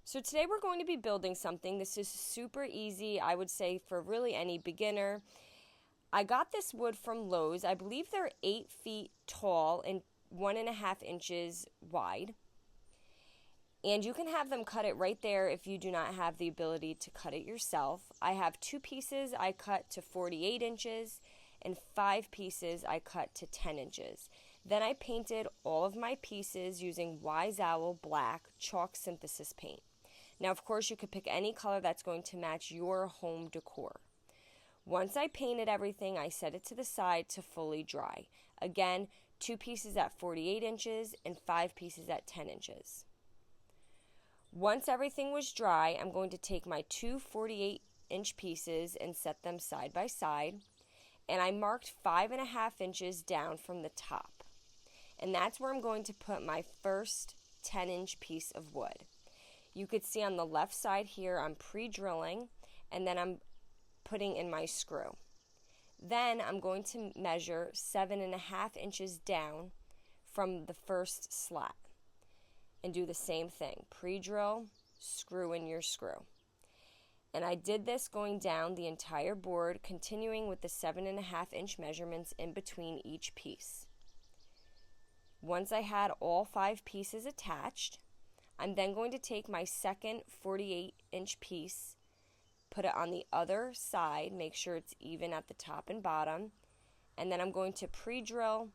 So today we're going to be building something. This is super easy, I would say, for really any beginner. I got this wood from Lowe's. I believe they're 8 feet tall and 1.5 inches wide. And you can have them cut it right there if you do not have the ability to cut it yourself. I have 2 pieces I cut to 48 inches and 5 pieces I cut to 10 inches. Then I painted all of my pieces using Wise Owl Black chalk synthesis paint. Now, of course, you could pick any color that's going to match your home decor. Once I painted everything, I set it to the side to fully dry. Again, 2 pieces at 48 inches and 5 pieces at 10 inches. Once everything was dry, I'm going to take my 2 48-inch pieces and set them side by side. And I marked 5.5 inches down from the top. And that's where I'm going to put my first 10-inch piece of wood. You could see on the left side here, I'm pre-drilling, and then I'm putting in my screw. Then I'm going to measure 7.5 inches down from the first slat and do the same thing. Pre-drill, screw in your screw. And I did this going down the entire board, continuing with the 7.5 inch measurements in between each piece. Once I had all 5 pieces attached, I'm then going to take my second 48-inch piece, put it on the other side, make sure it's even at the top and bottom, and then I'm going to pre-drill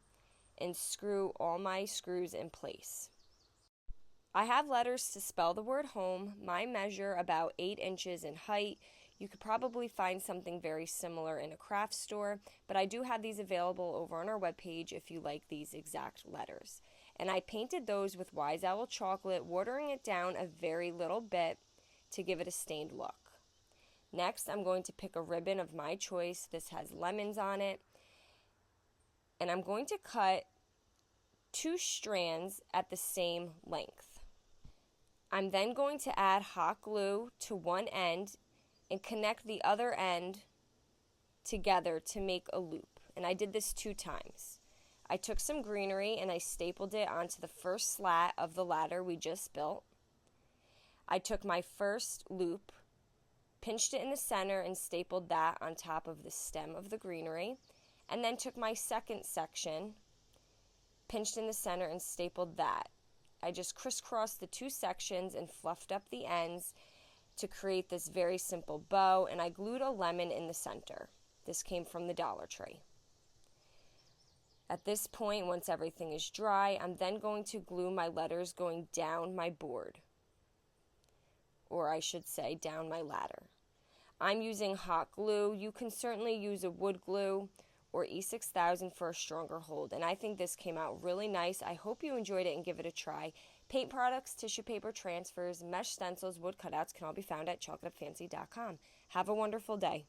and screw all my screws in place. I have letters to spell the word home. Mine measure about 8 inches in height. You could probably find something very similar in a craft store, but I do have these available over on our webpage if you like these exact letters. And I painted those with Wise Owl chocolate, watering it down a very little bit to give it a stained look. Next, I'm going to pick a ribbon of my choice. This has lemons on it. And I'm going to cut 2 strands at the same length. I'm then going to add hot glue to one end and connect the other end together to make a loop. And I did this 2 times. I took some greenery and I stapled it onto the first slat of the ladder we just built. I took my first loop, pinched it in the center and stapled that on top of the stem of the greenery, and then took my second section, pinched in the center and stapled that. I just crisscrossed the 2 sections and fluffed up the ends to create this very simple bow, and I glued a lemon in the center. This came from the Dollar Tree. At this point, once everything is dry, I'm then going to glue my letters going down my board, or I should say down my ladder. I'm using hot glue. You can certainly use a wood glue or E6000 for a stronger hold, and I think this came out really nice. I hope you enjoyed it and give it a try. Paint products, tissue paper transfers, mesh stencils, wood cutouts can all be found at chocolatefancy.com. Have a wonderful day.